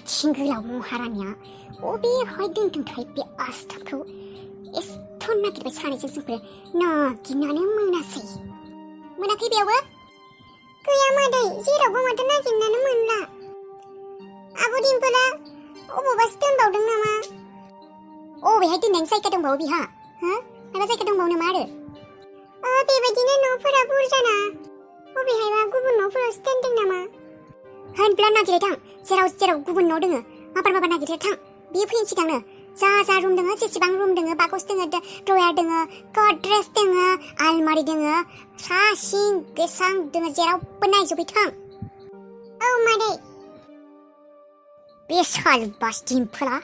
थिंगोलाव महारानिया अबेहाय दोनदोंथाय बे आस्थाबखौ एस्थ' नागिरबाय सानैजों जोंफोर नागिरनानै मोनासै मोनाखै बेयावबो गैया मादै जेरावबो माथो नागिरनानै मोनला आब' दिम्पोला अबावबासो दोनबावदों नामा अबेहाय दोननायनि जायगा दंबावो बिहा हो माबा जायगा दंबावो नामा आरो बेबायदिनो न'फोरा बुरजाना अबेहायबा गुबुन न'फोरावसो दोनदों नामा होनब्ला नागिरबाय थां जेराव जेराव गुबुन न' दोङो माबार नागिरबाय थां बियो फैनो सिगांनो जा रुम दोङो जेसेबां रुम दोङो बाकस दोङो ड्रयार दोङो गद्रेज दोङो आलमारि दोङो सा सिं गेसां दोङो जेरावबो नायजोबबाय थां औ मादै बे सालबास दिम्पोला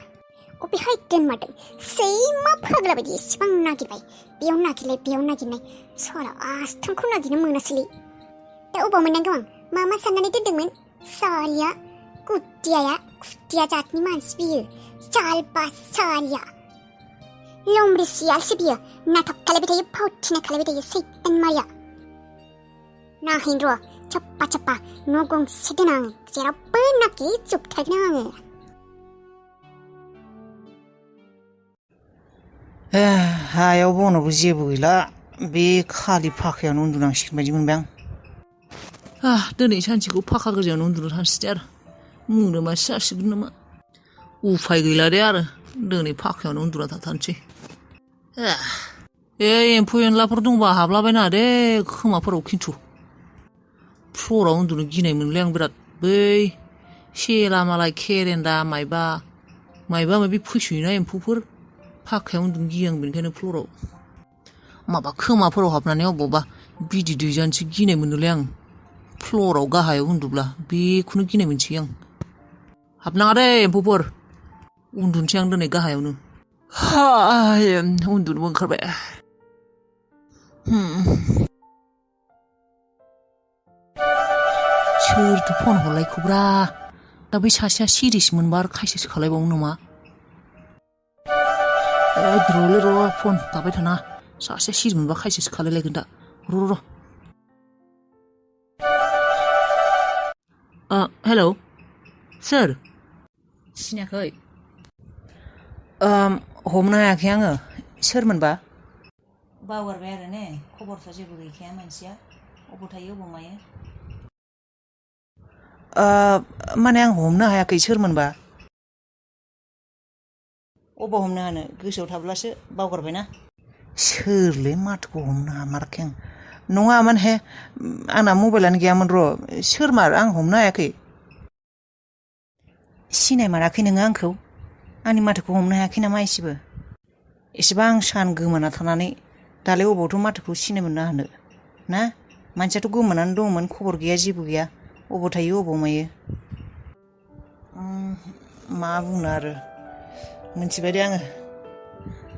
अबेहाय दोनमारदों सैमा फाग्ला बायदि एसेबां नागिरबाय बेयाव नागिरलाय बेयाव नागिरनाय साला आस्थामखौ नागिरनो मोनासैलै दा अबाव मोननांगौ आं मा साननानै दोनदोंमोन सालिया कुतिया जातनि मानसि बियो सालबास सालिया लमब्रि सियालसो बियो नाटक खालायबाय थायो फावथिना खालायबाय थायो सैतान मारिया नाहैन र' चप्पा न' गंसे दोनां जेरावबो नागिरजोबथारगोन आङो हायाव बनावबो जेबो गैला बे खालि फाखायावनो उन्दुनांसिगोन बायदि मोनबाय आं दिनै सानसेखौ फाखा गोजायावनो उन्दुनो थांसै आरो मोनामासो जासिगोन नामा उफाय गैला दे आरो दिनै फाखायावनो उन्दुना थाथारनोसै एम्फौ एनलाफोर दंबा हाबलाबायनाङा दे खोमाफोराव खिन्थु फ्ल'राव उन्दुनो गिनाय मोनलै आं बिराद बै सेला मालाय केरेन्दा मायबा मायबि फैसोयोना एम्फौफोर फाखायाव उन्दुनो गियो आं बेनिखायनो फ्ल'राव माबा खोमाफोराव हाबनानै अबावबा बिदै दैजानोसो गिनाय मोनोलै आं फ्ल'राव गाहायाव उन्दुब्ला बेखौनो गिनाय मोनसै आं हाबनाङा दे एम्फौफोर उन्दुनोसै आं दिनै गाहायावनो उन्दुनोबो ओंखारबाय सोरथो फन हरलायखौब्रा दा बै सासेया सिरिस मोनबा आरो खायसेसो खालायबावो नामा र' फन गाबाय थानाङा सासेया सिरि मोनबा खायसेसो खालायलायगोन दा र' हेलौ सोर सिनायाखै हमनो हायाखै आङो सोरमोनबा बावगारबाय आरो ने खबरफ्रा जेबो गैखाया मानसिया अबाव थायो अबाव मायो माने आं हमनो हायाखै सोरमोनबा अबाव हमनो हानो गोसोआव थाब्लासो बावगारबायना सोरलै माथोखौ हमनो हामाराखै आं नङा माने आंना मबाइलानो गैयामोन र' सोरमार आं हमनो हायाखै सिनायमाराखै नोङो आंखौ आंनि माथोखौ हमनो हायाखै नामा एसेबो एसेबां सान गोमाना थानानै दालाय अबावथ' माथोखौ सिनाय मोननो हानो ना मानसियाथ' गोमानानै दंमोन खबर गैया जेबो गैया अबाव थायो अबाव मायो मा बुंनो आरो मिथिबाय दे आङो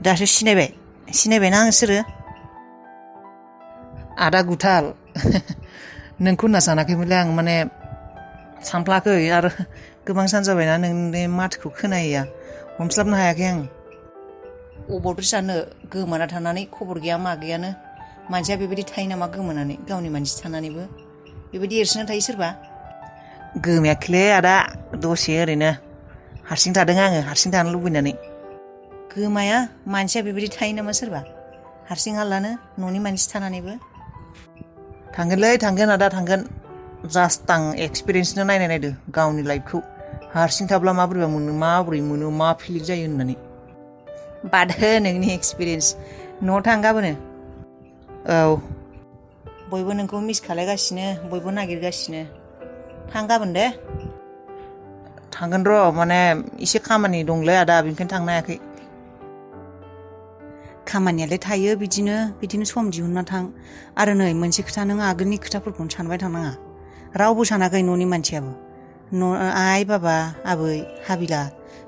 दासो सिनायबायना आङो सोरो आदा गुथाल नोंखौ होनना सानाखैमोनलै आं माने सानफ्लाखै आरो गोबां सान जाबायना नोंनि माथोखौ खोनायैया हमस्लाबनो हायाखै आं अबावथो सानो गोमाना थानानै खबर गैया मा गैयानो मानसिया बेबायदि थायो नामा गोमानानै गावनि मानसि थानानैबो बेबायदि एरसोना थायो सोरबा गोमायाखैलै आदा दसे ओरैनो हारसिं थादों आङो हारसिं थानो लुबैनानै गोमाया मानसिया बेबायदि थायो नामा सोरबा हारसिं हालानो न'नि मानसि थानानैबो थांगोन आदा थांगोन जास्ट आं एक्सपिरियेन्सनो नायदो गावनि लाइफखौ हारसिं थाब्ला माबोरै मोनो मा फिलिं जायो होननानै बादहो नोंनि एक्सपिरियेन्स न'आव थां गाबोनो औ बयबो नोंखौ मिस खालायगासिनो बयबो नागिरगासिनो थां गाबोन दे थांगोन र' माने एसे खामानि दंलै आदा बेनिखायनो थांनो हायाखै खामानियालाय थायो बिदिनो सम दिहुनना थां आरो नै मोनसे खोथा नों आगोलनि खोथाफोरखौनो सानबाय थानाङा रावबो सानाखै न'नि मानसियाबो आइ बाबा आबै हाबिला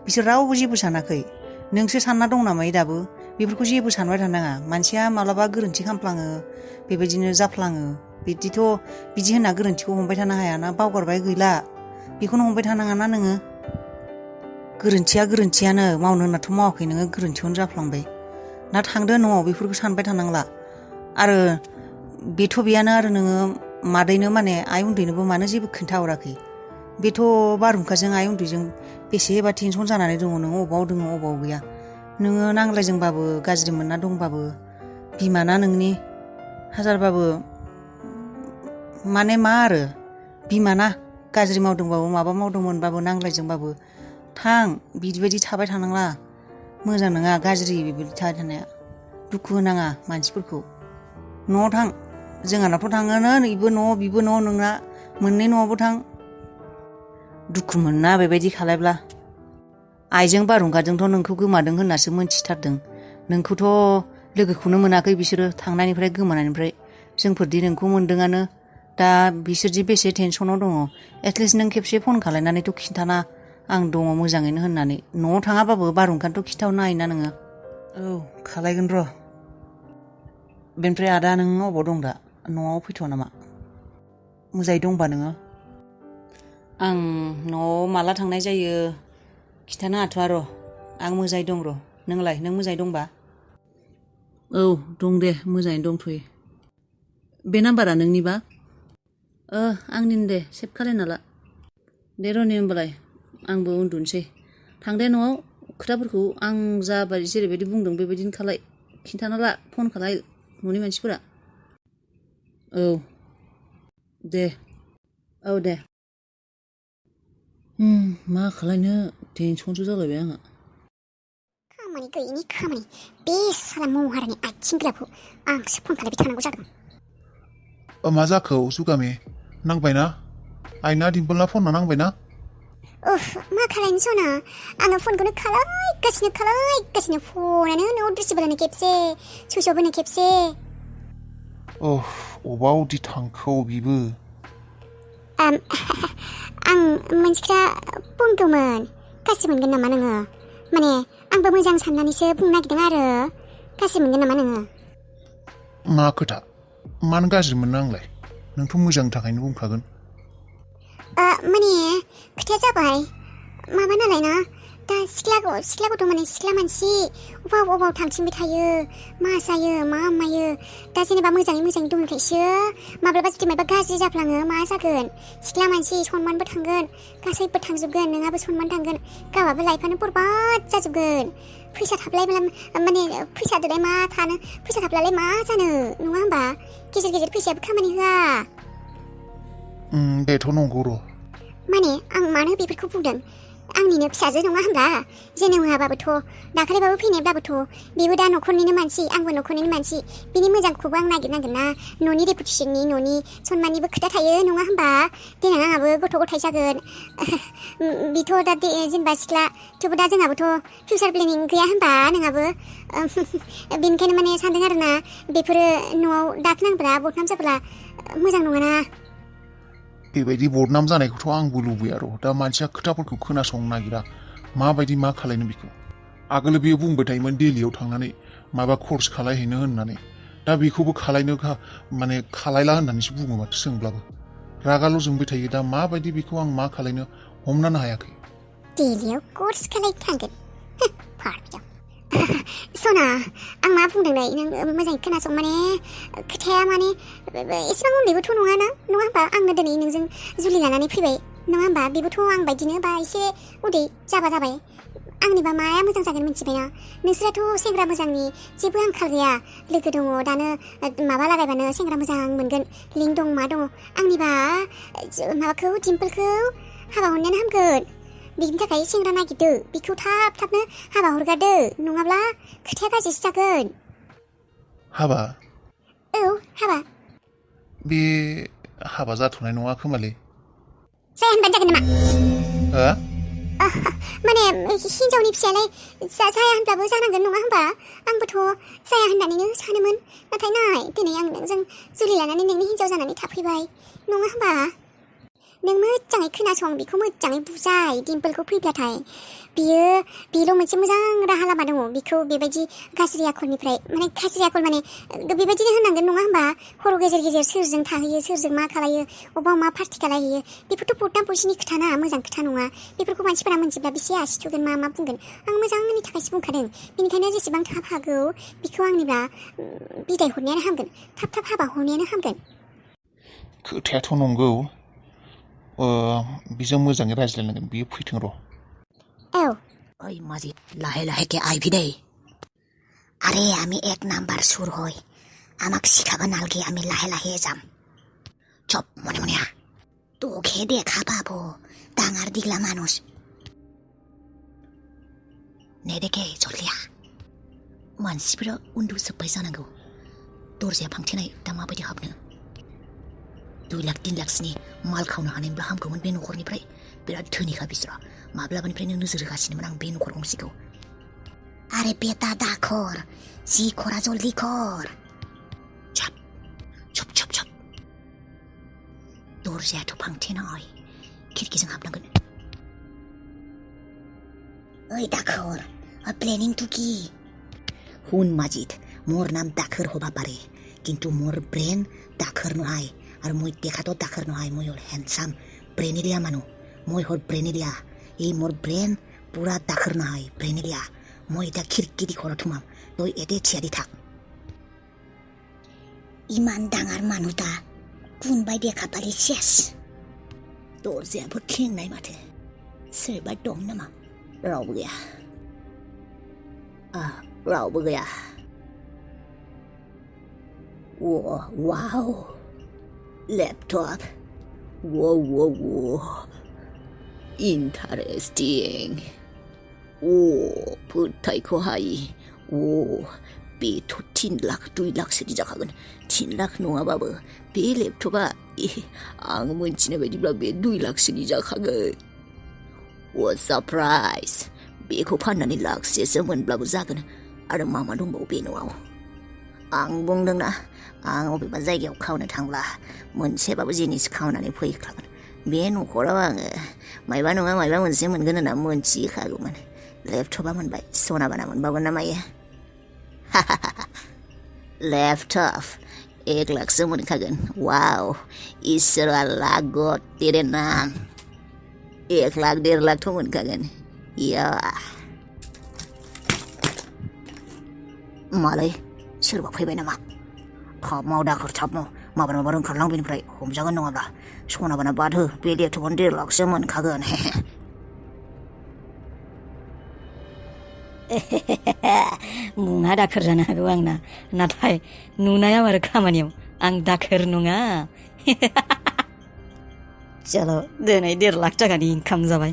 बिसोर रावबो जेबो सानाखै नोंसो सानना दं नामाय दाबो बेफोरखौ जेबो सानबाय थानाङा मानसिया मालाबा गोरोन्थि खालामफ्लाङो बेबायदिनो जाफ्लाङो बिदि होनना गोरोन्थिखौ हमबाय थानो हायाना बावगारबाय गैला बेखौनो हमबाय थानाङाना नोङो गोरोन्थियानो मावनो होननाथ' मावाखै नोङो गोरोन्थियावनो जाफ्लांबाय ना थांदो न'आव बेफोरखौ सानबाय थानांला आरो बेथ' बेयानो आरो नोङो मादैनो माने आइ उन्दैनोबो मानो जेबो खिन्थाहराखै बेथ' बारहुंखाजों आइ उन्दैजों बेसेबा टेनसन जानानै दङ नोङो अबाव दङ अबाव गैया नोङो नांलायजोंबाबो गाज्रि मोनना दंबाबो बिमाना नोंनि हाजारबाबो माने मा आरो बिमाना गाज्रि मावदोंबाबो माबा मावदोंमोनबाबो नांलायजोंबाबो थां बिदिबायदि थाबाय थानांला मोजां नङा गाज्रि बेबायदि थाबाय थानाया दुखु होनाङा मानसिफोरखौ न'आव थां जोंहानावथ' थाङोनो इबो न' बिबो न' नोंना मोननै न'आवबो थां दुखु मोनना बेबायदि खालायब्ला आइजों बारहुंखाजोंथ' नोंखौ गोमादों होननासो मोनथिथारदों नोंखौथ' लोगोखौनो मोनाखै बिसोरो थांनायनिफ्राय गोमानायनिफ्राय जोंफोरदि नोंखौ मोनदोंआनो दा बिसोरदि बेसे टेनसनाव दङ एटलिस्ट नों खेबसे फन खालायनानैथ' खिन्थाना आं दङ मोजाङैनो होननानै न'आव थाङाबाबो बारहुंखानोथ' खिन्थाहरनो हायोना नोङो औ खालायगोन र' बेनिफ्राय आदा नों अबाव दं दा न'आव फैथ'वा नामा मोजाङै दंबा नोङो आं न'आव माला थांनाय जायो खिन्थानो हाथ'आ र' आं मोजाङै दं र' नोंलाय नों मोजाङै दंबा औ दं दे मोजाङैनो दंथ'यो बे नाम्बारा नोंनिबा आंनिनो दे सेभ खालायना ला दे र'नि होमबालाय आंबो उन्दुनोसै थां दे न'आव खोथाफोरखौ आं जाबाय जेरैबायदि बुंदों बेबायदिनो खालाय खिन्थाना ला फन खालाय न'नि मानसिफोरा औ दे औ दे मा खालायनो टेनसनसो जालायबाय आंहा खामानि गैयिनि खामानि बे साला महारानि आथिं गोलावखौ आंसो फन खालायबाय थानांगौ जादों मा जाखो जुगामि नांबायना आइना दिम्पलना फना नांबायना मा खालायनो सना आङो फनखौनो खालायगासिनो फनानो न'आव दिसिबोलानो खेबसे सुइस अफ होनो खेबसे अबावदि थांखौ बिबो आं मोनसे खोथा बुंगौमोन गाज्रि मोनगोन नामा नोङो माने आंबो मोजां साननानैसो बुंनो नागिरदों आरो गाज्रि मोनगोन नामा नोङो मा खोथा मानो गाज्रि मोननो आंलाय नोंथ' मोजांनि थाखायनो बुंखागोन माने खोथाया जाबाय माबा नालाय ना दा सिख्ला गथ' माने सिख्ला मानसि अबाव थांथिंबाय थायो मा जायो मा मायो दा जेनेबा मोजाङै दंखायसो माब्लाबा जुदि माबा गाज्रि जाफ्लाङो मा जागोन सिख्ला मानसि सनमानबो थांगोन गासैबो थांजोबगोन नोंहाबो सनमान थांगोन गावहाबो लाइफआनो बरबाद जाजोबगोन फैसा थाब्लाय माने फैसादोलाय मा थानो फैसा थाब्लालाय मा जानो नङा होमबा गेजेर फैसायाबो खामानि होआ बेथ' नंगौ र' माने आं मानो बेफोरखौ बुंदों आंनिनो फिसाजो नङा होमबा जोनोम होआबाबोथ' दाखालिबाबो फैनायब्लाबोथ' बेबो दा न'खरनिनो मानसि आंबो न'खरनिनो मानसि बिनि मोजांखौबो आं नागिरनांगोन ना न'नि रेपुटेसननि न'नि सनमाननिबो खोथा थायो नङा होमबा देनां आंहाबो गथ' गथाय जागोन बिथ' दा जेनेबा सिख्ला थेवबो दा जोंहाबोथ' फिउचार प्लेनिं गैया होमबा नोंहाबो बेनिखायनो माने सानदों आरोना बेफोरो न'आव दाखोनांब्ला बदनाम जाब्ला मोजां नङाना बेबायदि बदनाम जानायखौथ' आंबो लुबैया र' दा मानसिया खोथाफोरखौ खोनासंनो नागिरा माबायदि मा खालायनो बेखौ आगोलो बियो बुंबाय थायोमोन दिल्लीयाव थांनानै माबा कर्स खालायहैनो होननानै दा बेखौबो खालायनो माने खालायला होननानैसो बुङो माथो सोंब्लाबो रागाल' जोंबाय थायो दा माबायदि बेखौ आं मा खालायनो हमनानो हायाखै दिल्लीयाव कर्स खालायनो थांगोन सना आं मा बुंदों नै नों मोजाङै खोनासं माने खोथाया माने एसेबां उन्दैबोथ' नङा होमबा आंनो दिनै नोंजों जुलि लानानै फैबाय नङा होमबा बेबोथ' आं बायदिनो बा एसे उन्दै जाबाय आंनिबा माया मोजां जागोन मिथिबायना नोंसोराथ' सेंग्रा मोजांनि जेबो आंखाल गैया लोगो दङ दानो माबा लागायबानो सेंग्रा मोजां मोनगोन लिंक दं मा दङ आंनिबा माबाखौ दिम्पोलखौ हाबा हरनायानो हामगोन बिनि थाखाय सेंग्रा नागिरदो बिखौ थाबनो हाबा हरगारदो नङाब्ला खोथाया गाज्रिसो जागोन हाबा औ हाबा बे हाबा जाथ'नाय नङा खोमालै जाया होनबानो जागोन नामा माने हिनजावनि फिसायालाय जाया होनब्लाबो जानांगोन नङा होमबा आंबोथ' जाया होननानैनो सानोमोन नाथाय नाय दिनै आं नोंजों जुलि लानानै नोंनि हिनजाव जानानै थाफैबाय नङा होमबा नों मोजाङै खोनासं बेखौ मोजाङै बुजाय दिम्पोलखौ फैब्लाथाय बेल' मोनसे मोजां राहा लामा दङ बेखौ बेबायदि गाज्रि आखलनिफ्राय माने गाज्रि आखल माने बेबायदिनो होनांगोन नङा होमबा हर गेजेर सोरजों थाहैयो सोरजों मा खालायो अबाव मा पार्टि खालायहैयो बेफोरथ' बदनाम बसिनि खोथा ना मोजां खोथा नङा बेफोरखौ मानसिफोरा मोनथिब्ला बेसे आसि थुगोन मा बुंगोन आं मोजांनि थाखायसो बुंखादों बेनिखायनो जेसेबां थाब हागौ बेखौ आंनिबा बिदाय हरनायानो हामगोन थाब हाबा हरनायानो हामगोन खोथायाथ' नंगौ बिजों मोजाङै रायज्लायनांगोन बियो फैथों र' औ ओइ माझी लाहे लाहे কে আইবি দেই আরে আমি 1 নাম্বার সুর হই আমাক শিখাবা নালগে আমি লাহে লাহে যাম চপ মনে মনে তোকে দেখা পাবো ডাঙার দিগলা মানুষ নেদেকে জলদিয়া मानसिफोरा उन्दुजोब्बाय जानांगौ दरजाया फांथेनाय दा माबायदि हाबनो 2 लाख 3 लाखसोनि माल खावनो हानायब्ला हामगौमोन बे न'खरनिफ्राय बिराद धोनिखा बिसोरो माब्लाबानिफ्रायनो नोजोर होगासिनोमोन आं बे न'खर गंसेखौ आरे बेटा दाखर जि खरा जल्दी खर छप छप छप छप दरजायाथ' फांथेनाय खिरखिजों हाबनांगोन ओइ दाखर प्लेनिं टु की हुन माजिद मोर नाम दाखर हबा पारे किन्तु मोर ब्रेन दाखर नहाय और মই দেখাতো দাখৰ নহয় মই হল হ্যান্ডসাম ব্রেনেলিয়া মানুহ মই হল ব্রেনেলিয়া এই মোৰ ব্রেন পুৰা দাখৰ নহয় ব্রেনেলিয়া মই এটা খিৰকি দি ঘৰত সোমাম তই এতে থিয়া দি থাক ইমান ডাঙৰ মানুহটা কোনবাই দেখা পালি চেছ দরজাবোৰ খেংনাই মাথে सोरबा दं नामा रावबो गैया रावबो गैया वाव laptop whoa interesting फोथायख'हाय बेथ' 3 लाख 2 लाखसोनि जाखागोन 3 लाख नङाबाबो बे लेपटपा आं मोनथिनाय बायदिब्ला बे 2 लाखसोनि जाखागोन what surprise बेखौ फाननानै लाखसेसो मोनब्लाबो जागोन आरो मा मा दंबावो बे न'आव आं बुंदोंना आं अबेबा जायगायाव खावनो थांब्ला मोनसेबाबो जिनिस खावनानै फैखागोन बे न'खराव आङो मायबा नङा मायबा मोनसे मोनगोन होनना मोनथिखागौमोन लेपटपा मोनबाय सना बाना मोनबावगोन ना मायो लेपटप 1 लाखसो मोनखागोन वाव इसोर अल्लाह गॉड तेरे नाम 1 लाख 1.5 लाखथ' मोनखागोन या मालाय सोरबा फैबाय नामा थाब माव दाखोर थाब माव माबार माबार ओंखारलां बेनिफ्राय हमजागोन नङाब्ला सना बाना बाद हो बे लेपटपआनो 1.5 लाखसो मोनखागोन मुङा दाखोर जानो हागौ आंना नाथाय नुनायाव आरो खामानियाव आं दाखोर नङा चलो दिनै 1.5 लाख थाखानि इनकाम जाबाय